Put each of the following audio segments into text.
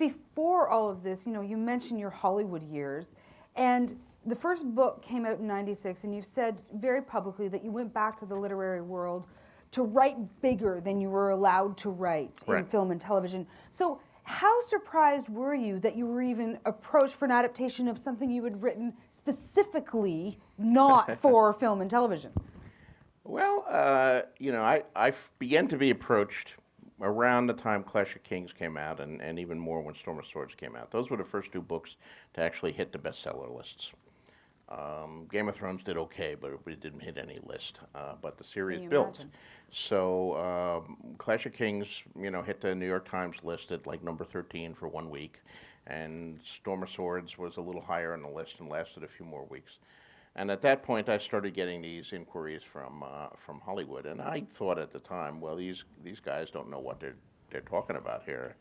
before all of this, you mentioned your Hollywood years, and the first book came out in '96, and you've said very publicly that you went back to the literary world to write bigger than you were allowed to write in film and television. So how surprised were you that you were even approached for an adaptation of something you had written specifically not for film and television? Well, I began to be approached around the time Clash of Kings came out, and even more when Storm of Swords came out. Those were the first two books to actually hit the bestseller lists. Game of Thrones did okay, but it didn't hit any list. But the series built. Imagine? So Clash of Kings, hit the New York Times list at like number 13 for 1 week, and Storm of Swords was a little higher on the list and lasted a few more weeks. And at that point, I started getting these inquiries from Hollywood, and I thought at the time, well, these guys don't know what they're talking about here.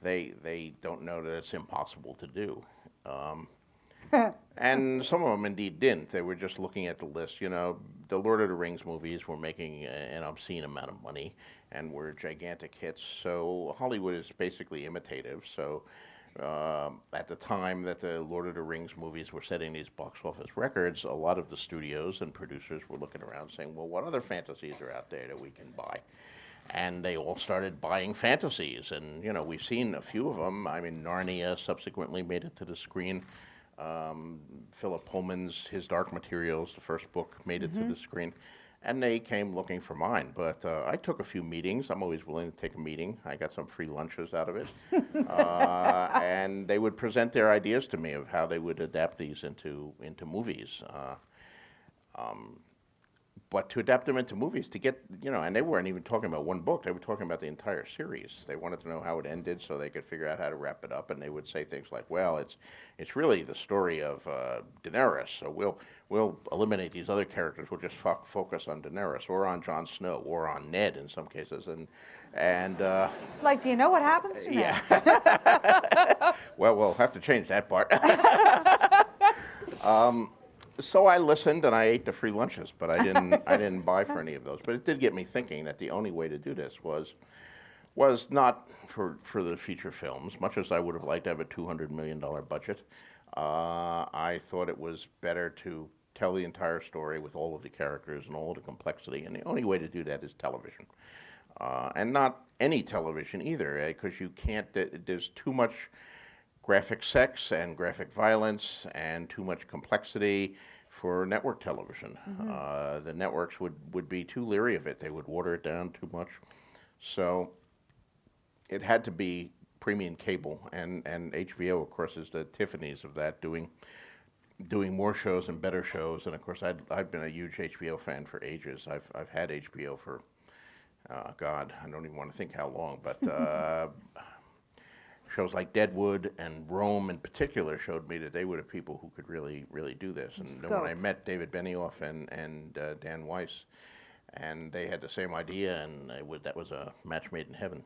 They don't know that it's impossible to do. And some of them indeed didn't. They were just looking at the list. The Lord of the Rings movies were making an obscene amount of money and were gigantic hits. So Hollywood is basically imitative. So at the time that the Lord of the Rings movies were setting these box office records, a lot of the studios and producers were looking around saying, well, what other fantasies are out there that we can buy? And they all started buying fantasies. And, we've seen a few of them. I mean, Narnia subsequently made it to the screen. Philip Pullman's His Dark Materials, the first book, made it to the screen, and they came looking for mine. But I took a few meetings. I'm always willing to take a meeting. I got some free lunches out of it. And they would present their ideas to me of how they would adapt these into movies. But to adapt them into movies, to get, and they weren't even talking about one book, they were talking about the entire series. They wanted to know how it ended so they could figure out how to wrap it up, and they would say things like, well, it's really the story of Daenerys, so we'll eliminate these other characters, we'll just focus on Daenerys, or on Jon Snow, or on Ned in some cases, and like, do you know what happens to Ned? Yeah. Well, we'll have to change that part. So I listened and I ate the free lunches, but I didn't buy for any of those. But it did get me thinking that the only way to do this was not for the feature films, much as I would have liked to have a $200 million budget. I thought it was better to tell the entire story with all of the characters and all of the complexity, and the only way to do that is television. And not any television either, because you can't, there's too much graphic sex and graphic violence and too much complexity for network television. The networks would be too leery of it. They would water it down too much. So it had to be premium cable, and HBO, of course, is the Tiffany's of that, doing more shows and better shows. And of course, I've been a huge HBO fan for ages. I've had HBO for, God, I don't even want to think how long, but shows like Deadwood and Rome in particular showed me that they were the people who could really, really do this. And then when I met David Benioff and Dan Weiss, and they had the same idea, and that was a match made in heaven.